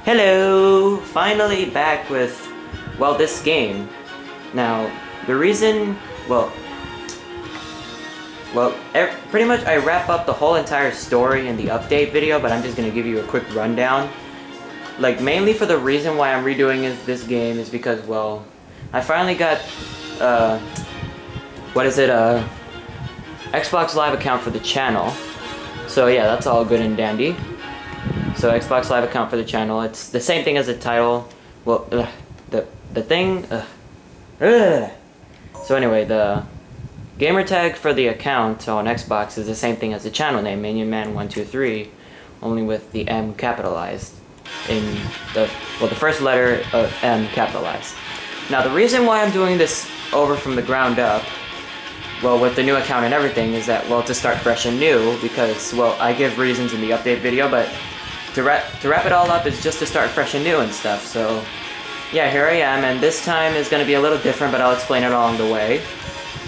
Hello! Finally back with, well, this game. Now, the reason, pretty much I wrap up the whole entire story in the update video, but I'm just gonna give you a quick rundown. Like, mainly for the reason why I'm redoing this game is because, well, I finally got, Xbox Live account for the channel. So yeah, that's all good and dandy. So Xbox Live account for the channel. It's the same thing as the title. Well, the thing. So anyway, the gamer tag for the account on Xbox is the same thing as the channel name, Minion Man 123, only with the M capitalized in the first letter of M capitalized. Now the reason why I'm doing this over from the ground up, well, with the new account and everything, is that, well, to start fresh and new, because, well, I give reasons in the update video, but to wrap it all up is just to start fresh and new and stuff. So yeah, here I am, and this time is going to be a little different, but I'll explain it along the way.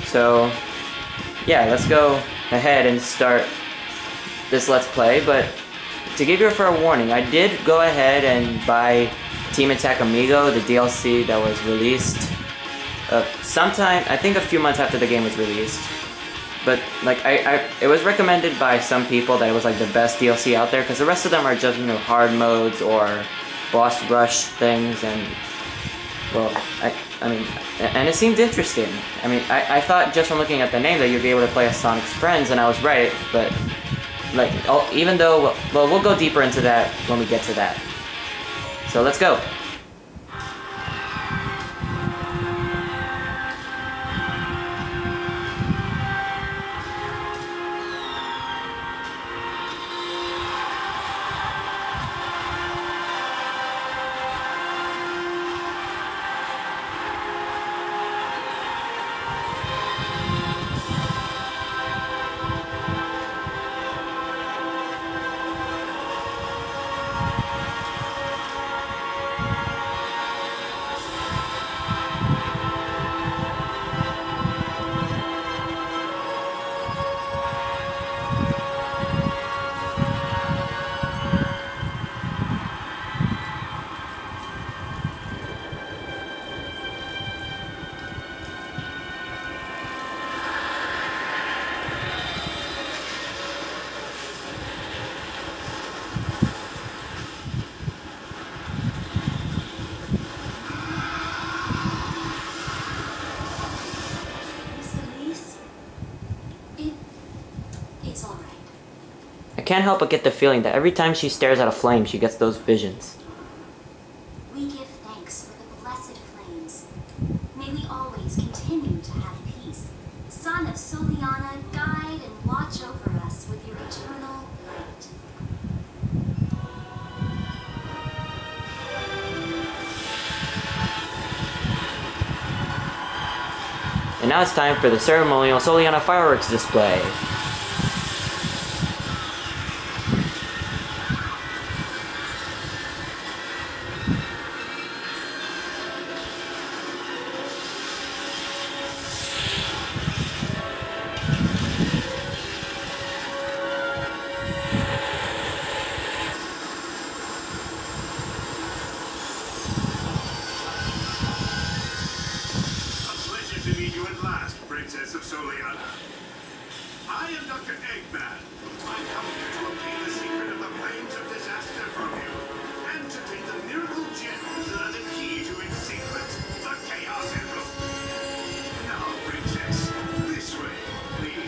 So yeah, let's go ahead and start this Let's Play. But to give you a fair warning, I did go ahead and buy Team Attack Amigo, the DLC that was released sometime, I think a few months after the game was released. But like it was recommended by some people that it was like the best DLC out there, because the rest of them are just, you know, hard modes or boss rush things, and well, I mean, and it seemed interesting. I mean, I thought just from looking at the name that you'd be able to play as Sonic's friends, and I was right. But like, even though, well, we'll go deeper into that when we get to that. So let's go. I can't help but get the feeling that every time she stares at a flame, she gets those visions. We give thanks for the blessed flames. May we always continue to have peace. Son of Soliana, guide and watch over us with your eternal light. And now it's time for the ceremonial Soliana fireworks display. Princess of Soliana. I am Dr. Eggman. I come here to obtain the secret of the plains of disaster from you, and to take the miracle gems that are the key to its secret, the Chaos Emerald. Now, Princess, this way, please.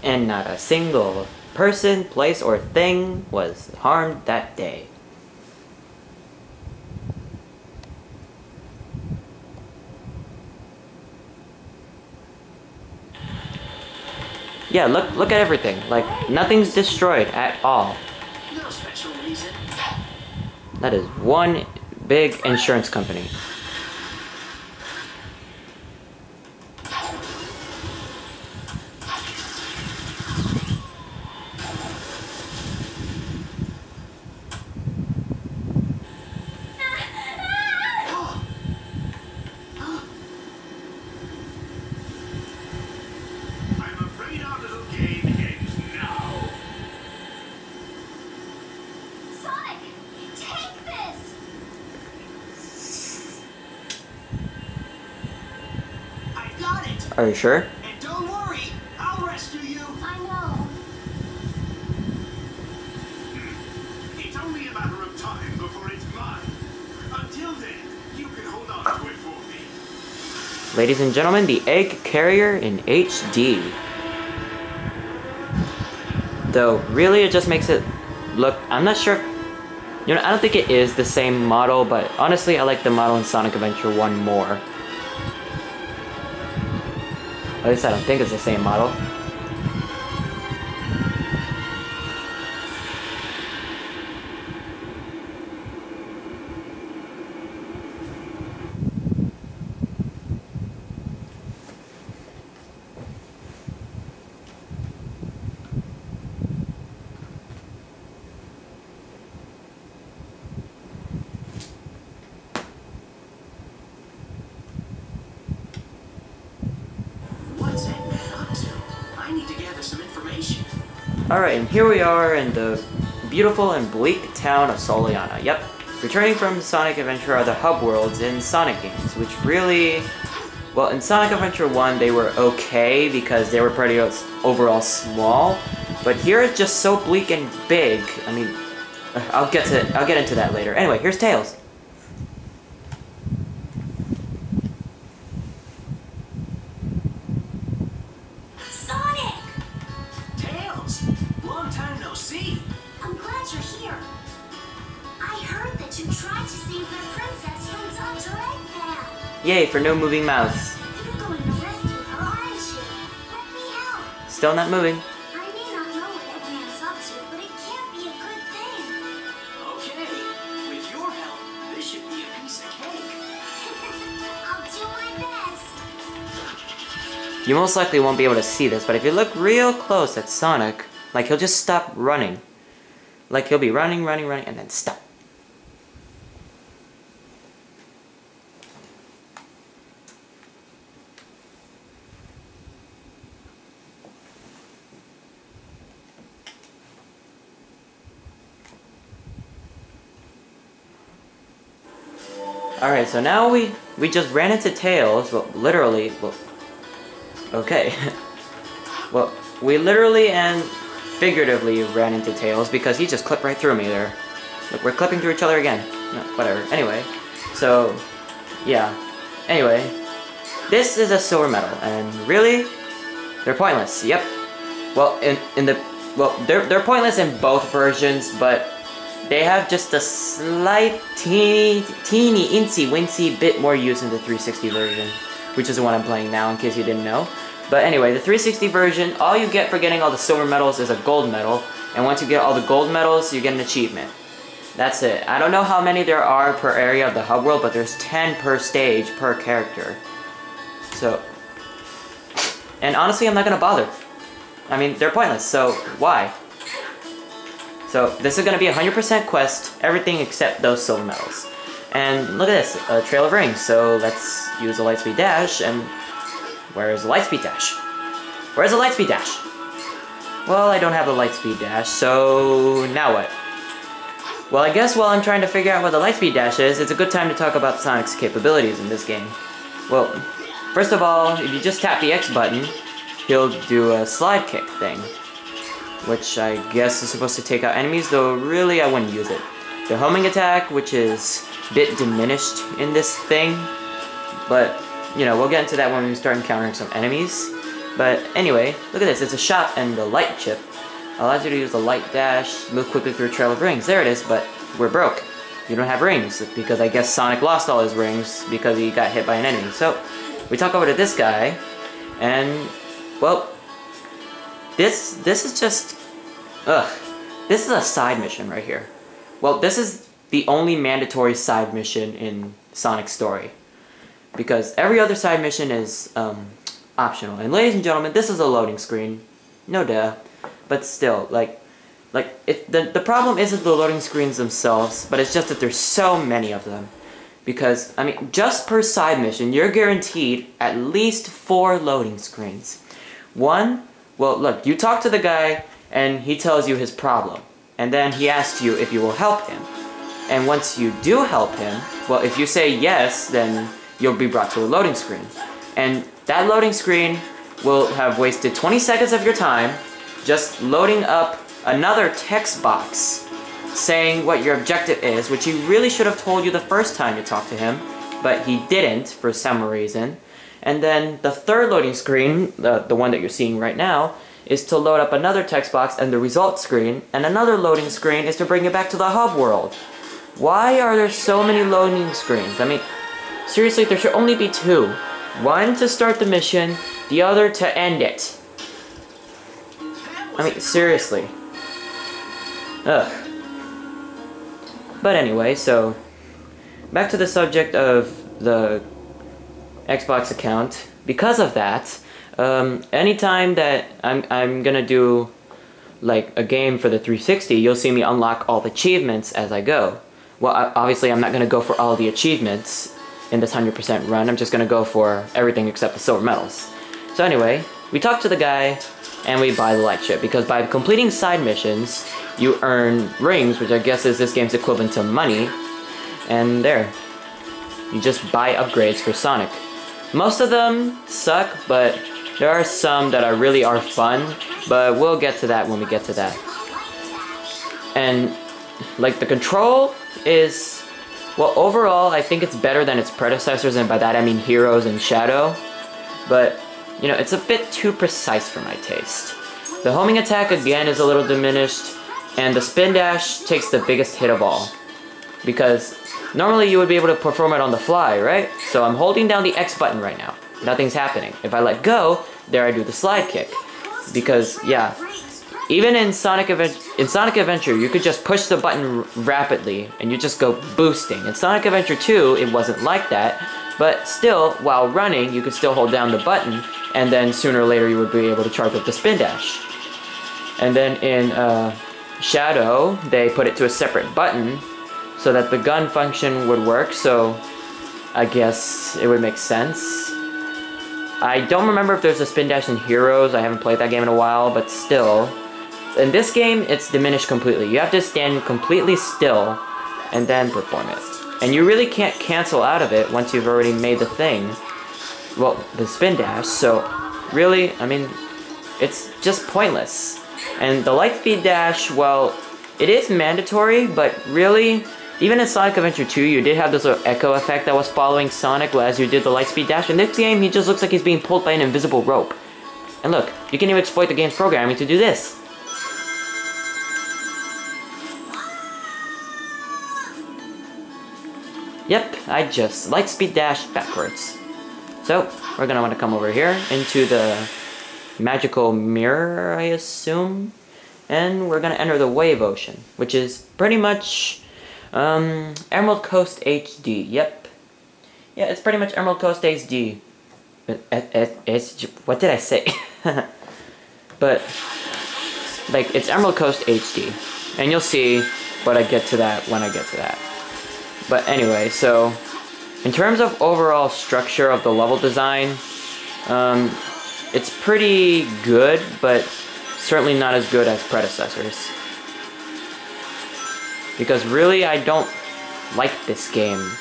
and not a single person, place, or thing was harmed that day. Yeah, look at everything. Like, nothing's destroyed at all. No special reason. That is one big insurance company. I'm afraid our little game ends now. Sonic, take this! I got it. Are you sure? And don't worry, I'll rescue you. I know. It's only a matter of time before it's mine. Until then, you can hold on to it for me. Ladies and gentlemen, the Egg Carrier in HD. Though, really, it just makes it look... I'm not sure... You know, I don't think it is the same model, but honestly, I like the model in Sonic Adventure 1 more. At least I don't think it's the same model. What's Eggman up to? I need to gather some information. Alright, and here we are in the beautiful and bleak town of Soliana. Yep, returning from Sonic Adventure are the hub worlds in Sonic games, which really... Well, in Sonic Adventure 1 they were okay because they were pretty overall small, but here it's just so bleak and big. I mean, I'll get into that later. Anyway, here's Tails. Sonic! Tails, long time no see. I'm glad you're here. I heard that you tried to save the princess from Dr. Eggman. Yay for no moving mouths. You're going to rescue her, aren't you? Let me help. Still not moving. I may not know what Eggman's up to, but it can't be a good thing. Okay, with your help, this should be a piece of cake. I'll do my best. You most likely won't be able to see this, but if you look real close at Sonic, like he'll just stop running. Like he'll be running, and then stop. Alright, so now we just ran into Tails, well, literally, well, okay. Well, we literally and figuratively ran into Tails because he just clipped right through me there. Look, we're clipping through each other again. No, whatever. Anyway, so, yeah. Anyway, this is a silver medal, and really, they're pointless. Yep. Well, they're pointless in both versions, but they have just a slight, teeny, incy-wincy bit more use in the 360 version, which is the one I'm playing now, in case you didn't know. But anyway, the 360 version, all you get for getting all the silver medals is a gold medal, and once you get all the gold medals, you get an achievement. That's it. I don't know how many there are per area of the hub world, but there's 10 per stage per character. So, and honestly, I'm not gonna bother. I mean, they're pointless, so why? So this is going to be 100% quest, everything except those silver medals. And look at this, a Trail of Rings. So let's use a Lightspeed Dash, and where's the Lightspeed Dash? Where's the Lightspeed Dash? Well, I don't have the Lightspeed Dash, so now what? Well, I guess while I'm trying to figure out what the Lightspeed Dash is, it's a good time to talk about Sonic's capabilities in this game. Well, first of all, if you just tap the X button, he'll do a slide kick thing, which I guess is supposed to take out enemies, though really I wouldn't use it. The homing attack, which is a bit diminished in this thing, but, you know, we'll get into that when we start encountering some enemies. But anyway, look at this. It's a shop and the light chip allows you to use the light dash, move quickly through a trail of rings. There it is, but we're broke. You don't have rings, because I guess Sonic lost all his rings because he got hit by an enemy. So, we talk over to this guy, and, well, this is just, this is a side mission right here. Well, this is the only mandatory side mission in Sonic's story, because every other side mission is, optional. And ladies and gentlemen, this is a loading screen. No duh. But still, the problem isn't the loading screens themselves, but it's just that there's so many of them. Because, I mean, just per side mission, you're guaranteed at least 4 loading screens. One, well, look, you talk to the guy, and he tells you his problem. And then he asks you if you will help him. And once you do help him, well, if you say yes, then you'll be brought to a loading screen. And that loading screen will have wasted 20 seconds of your time just loading up another text box saying what your objective is, which he really should have told you the first time you talked to him, but he didn't for some reason. And then the third loading screen, the one that you're seeing right now, is to load up another text box and the result screen, and another loading screen is to bring you back to the hub world. Why are there so many loading screens? I mean, seriously, there should only be 2. One to start the mission, the other to end it. I mean, seriously. Ugh. But anyway, so back to the subject of the Xbox account. Because of that, anytime that I'm gonna do like a game for the 360, you'll see me unlock all the achievements as I go. Well, obviously I'm not gonna go for all the achievements in this 100% run. I'm just gonna go for everything except the silver medals. So anyway, we talk to the guy and we buy the light chip, because by completing side missions, you earn rings, which I guess is this game's equivalent to money, and there. You just buy upgrades for Sonic. Most of them suck, but there are some that really are fun, but we'll get to that when we get to that. And, like, the control is, well, overall, I think it's better than its predecessors, and by that I mean Heroes and Shadow, but you know, it's a bit too precise for my taste. The homing attack again is a little diminished, and the spin dash takes the biggest hit of all. Because normally you would be able to perform it on the fly, right? So I'm holding down the X button right now. Nothing's happening. If I let go, there I do the slide kick. Because, yeah, even in Sonic Adventure, you could just push the button rapidly, and you just go boosting. In Sonic Adventure 2, it wasn't like that, but still, while running, you could still hold down the button, and then sooner or later you would be able to charge up the spin dash. And then in Shadow, they put it to a separate button, so that the gun function would work, so I guess it would make sense. I don't remember if there's a spin dash in Heroes. I haven't played that game in a while, but still. In this game, it's diminished completely. You have to stand completely still and then perform it. And you really can't cancel out of it once you've already made the thing. Well, the spin dash, so really, I mean, it's just pointless. And the light speed dash, well, it is mandatory, but really, even in Sonic Adventure 2, you did have this little echo effect that was following Sonic as you did the light speed dash. In this game, he just looks like he's being pulled by an invisible rope. And look, you can even exploit the game's programming to do this. Yep, I just light speed dash backwards. So, we're gonna want to come over here into the magical mirror, I assume. And we're gonna enter the Wave Ocean, which is pretty much Emerald Coast HD. Yep. Yeah, it's pretty much Emerald Coast HD. What did I say? But, like, it's Emerald Coast HD. And you'll see what I get to that when I get to that. But anyway, so in terms of overall structure of the level design, it's pretty good, but certainly not as good as predecessors. Because really, I don't like this game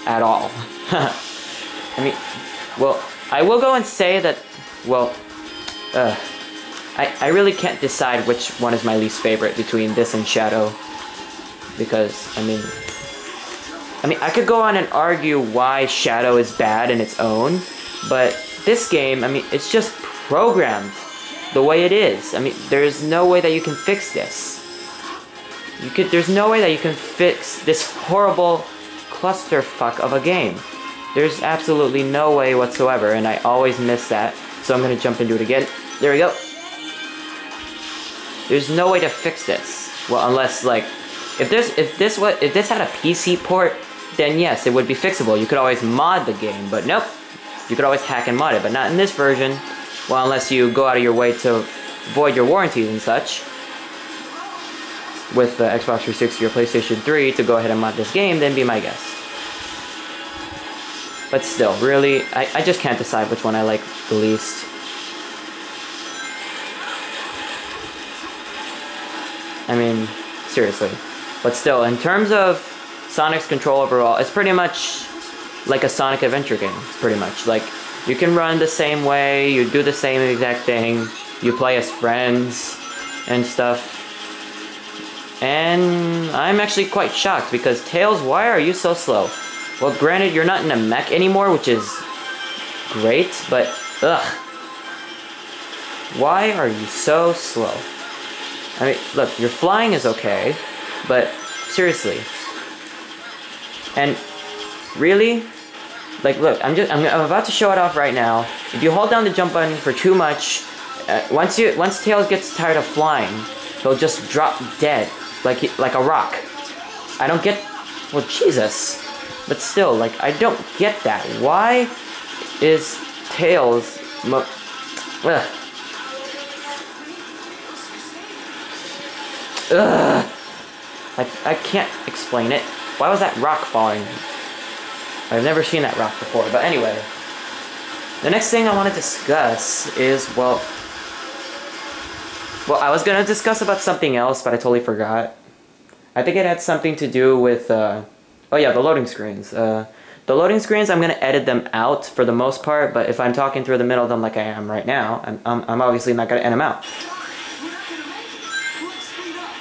at all. I mean, well, I will go and say that, well, I really can't decide which one is my least favorite between this and Shadow. Because, I mean, I could go on and argue why Shadow is bad in its own, but this game, I mean, it's just programmed the way it is. I mean, there's no way that you can fix this. There's no way that you can fix this horrible clusterfuck of a game. There's absolutely no way whatsoever, and I always miss that. So I'm gonna jump into it again. There we go. There's no way to fix this. Well, unless like, if this had a PC port, then yes, it would be fixable. You could always mod the game, but nope. You could always hack and mod it, but not in this version. Well, unless you go out of your way to void your warranties and such. With the Xbox 360 or PlayStation 3 to go ahead and mod this game, then be my guest. But still, really, I just can't decide which one I like the least. I mean, seriously. But still, in terms of Sonic's control overall, it's pretty much like a Sonic adventure game, pretty much. Like, you can run the same way, you do the same exact thing, you play as friends and stuff. And I'm actually quite shocked because Tails, why are you so slow? Well, granted, you're not in a mech anymore, which is great, but ugh. Why are you so slow? I mean, look, your flying is okay, but seriously. And really, like, look, I'm about to show it off right now. If you hold down the jump button for too much, once Tails gets tired of flying, he'll just drop dead, like a rock. I don't get. Well, Jesus. But still, like, I don't get that. Why is Tails Ugh. Ugh. I can't explain it. Why was that rock falling? I've never seen that rock before. But anyway, the next thing I want to discuss is, well, I was going to discuss about something else, but I totally forgot. I think it had something to do with, oh yeah, the loading screens. The loading screens, I'm going to edit them out for the most part, but if I'm talking through the middle of them like I am right now, I'm obviously not going to edit them out.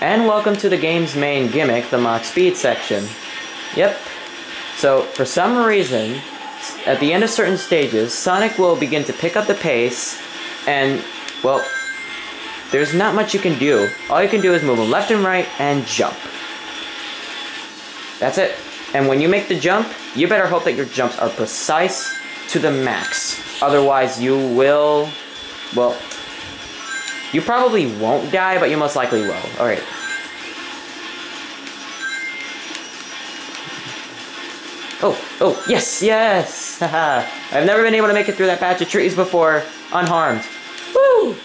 And welcome to the game's main gimmick, the Mach Speed section. Yep. So, for some reason, at the end of certain stages, Sonic will begin to pick up the pace, and, well, there's not much you can do. All you can do is move them left and right and jump. That's it. And when you make the jump, you better hope that your jumps are precise to the max. Otherwise, you will, well, you probably won't die, but you most likely will. Alright. Oh, yes, yes! Haha. I've never been able to make it through that patch of trees before, unharmed. Woo!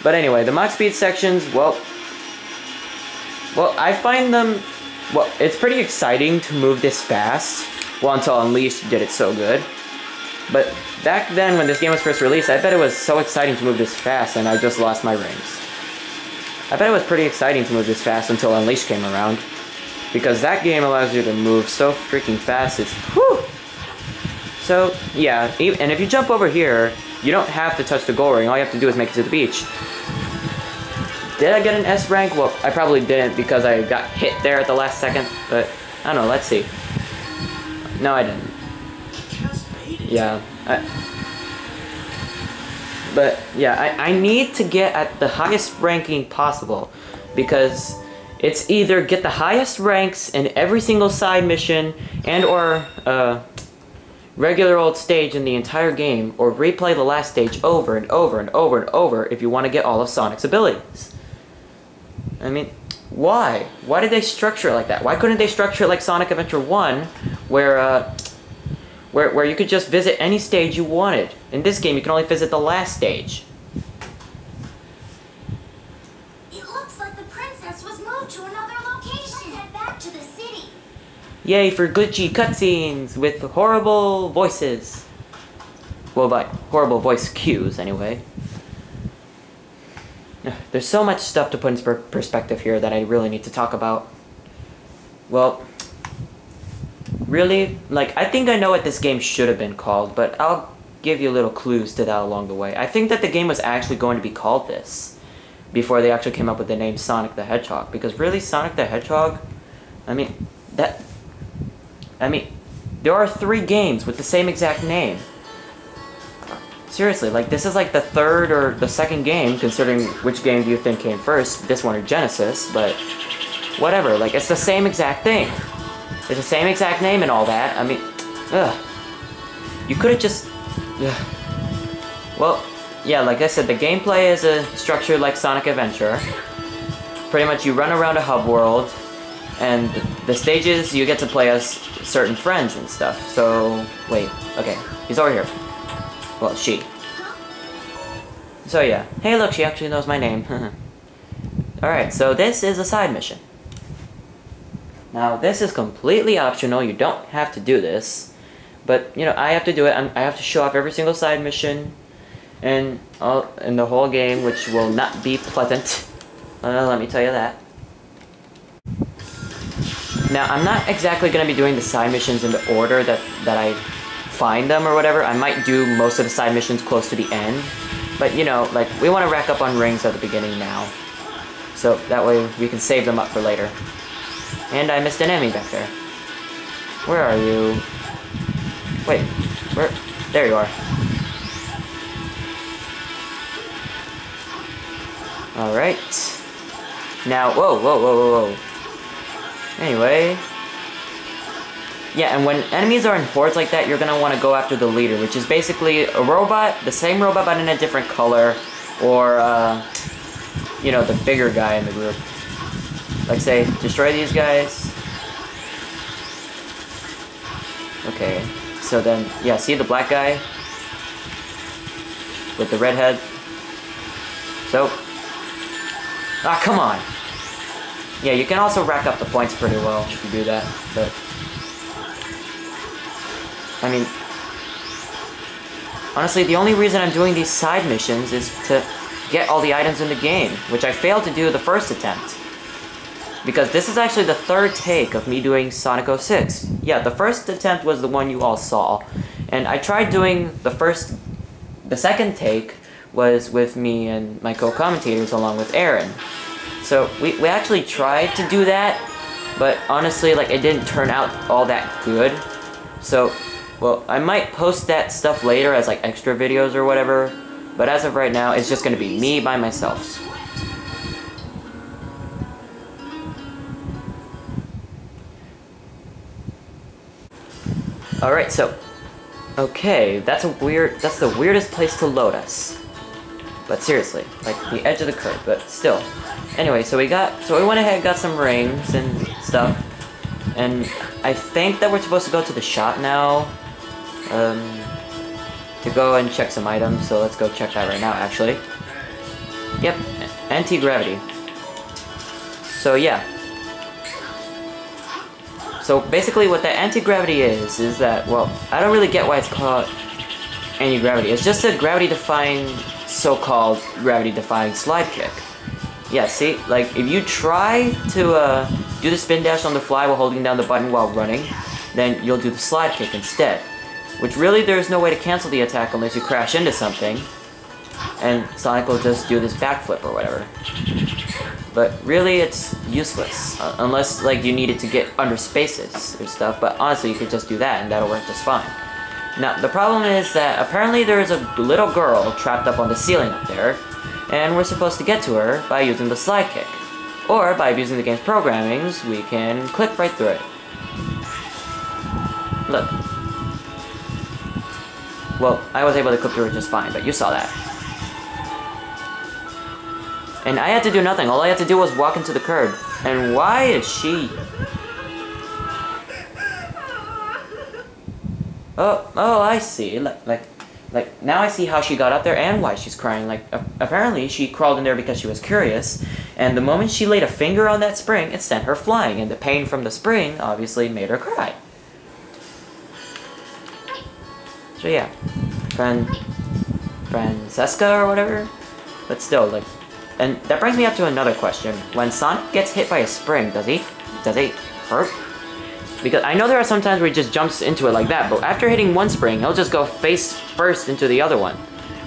But anyway, the Mach Speed sections, well, I find them, well, it's pretty exciting to move this fast. Well, until Unleashed did it so good. But back then, when this game was first released, I bet it was so exciting to move this fast, and I just lost my rings. I bet it was pretty exciting to move this fast until Unleashed came around. Because that game allows you to move so freaking fast, it's whew! So, yeah, and if you jump over here, you don't have to touch the goal ring, all you have to do is make it to the beach. Did I get an S rank? Well, I probably didn't because I got hit there at the last second, but I don't know, let's see. No, I didn't. Yeah, but yeah, I need to get at the highest ranking possible because it's either get the highest ranks in every single side mission and or regular old stage in the entire game, or replay the last stage over and over and over and over if you want to get all of Sonic's abilities. I mean, why? Why did they structure it like that? Why couldn't they structure it like Sonic Adventure 1, where you could just visit any stage you wanted? In this game, you can only visit the last stage. It looks like the princess was moved to another location. Let's head back to the city. Yay for glitchy cutscenes with horrible voices. Well, by horrible voice cues, anyway. There's so much stuff to put in perspective here that I really need to talk about. Well, really, like, I think I know what this game should have been called, but I'll give you little clues to that along the way. I think that the game was actually going to be called this before they actually came up with the name Sonic the Hedgehog, because really, Sonic the Hedgehog, I mean, there are 3 games with the same exact name. Seriously, like, this is like the third or the second game, considering which game do you think came first, this one or Genesis, but whatever, like, it's the same exact thing. It's the same exact name and all that. I mean, ugh. You could've just... Ugh. Well, yeah, like I said, the gameplay is structured like Sonic Adventure. Pretty much you run around a hub world, and the stages you get to play as certain friends and stuff. So, wait, okay, he's over here. Well, she. So yeah, hey look, she actually knows my name. Alright, so this is a side mission. Now, this is completely optional, you don't have to do this. But, you know, I have to do it, I have to show off every single side mission in the whole game, which will not be pleasant. Let me tell you that. Now, I'm not exactly going to be doing the side missions in the order that I find them or whatever. I might do most of the side missions close to the end. But, you know, like, we want to rack up on rings at the beginning now. So, that way we can save them up for later. And I missed an enemy back there. Where are you? Wait, where? There you are. Alright. Now, whoa, whoa, whoa, whoa, whoa. Anyway. Yeah, and when enemies are in hordes like that, you're gonna want to go after the leader, which is basically a robot, the same robot but in a different color, or, you know, the bigger guy in the group. Like, say, destroy these guys. Okay, so then, yeah, see the black guy? With the red head? So... Ah, come on! Yeah, you can also rack up the points pretty well if you do that, but... I mean... Honestly, the only reason I'm doing these side missions is to get all the items in the game, which I failed to do the first attempt. Because this is actually the third take of me doing Sonic 06. Yeah, the first attempt was the one you all saw. And I tried doing the second take was with me and my co-commentators along with Aaron. So we actually tried to do that, but honestly, like, it didn't turn out all that good. So, well, I might post that stuff later as like extra videos or whatever, but as of right now, it's just gonna be me by myself. Alright, so, okay, that's the weirdest place to load us. But seriously, like, the edge of the curve, but still. Anyway, so we went ahead and got some rings and stuff. And I think that we're supposed to go to the shop now, to go and check some items, so let's go check that right now, actually. Yep, anti-gravity. So yeah. So basically what that anti-gravity is that, well, I don't really get why it's called anti-gravity. It's just a gravity-defying, so-called gravity-defying slide kick. Yeah, see, like, if you try to do the spin dash on the fly while holding down the button while running, then you'll do the slide kick instead. Which really, there's no way to cancel the attack unless you crash into something, and Sonic will just do this backflip or whatever. But really, it's useless, unless, like, you need it to get under spaces or stuff, but honestly, you could just do that and that'll work just fine. Now, the problem is that apparently there is a little girl trapped up on the ceiling up there, and we're supposed to get to her by using the slide kick. Or, by using the game's programmings, we can clip right through it. Look. Well, I was able to clip through it just fine, but you saw that. And I had to do nothing. All I had to do was walk into the curb. And why is she... Oh, I see. Like, now I see how she got up there and why she's crying. Like, apparently she crawled in there because she was curious, and the moment she laid a finger on that spring, it sent her flying, and the pain from the spring obviously made her cry. So yeah, Francesca or whatever? But still, like, and that brings me up to another question. When Sonic gets hit by a spring, does he hurt? Because I know there are some times where he just jumps into it like that, but after hitting one spring, he'll just go face first into the other one,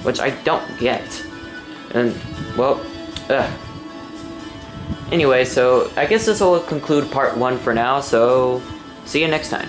which I don't get. And, well, Anyway, so I guess this will conclude part 1 for now, so see you next time.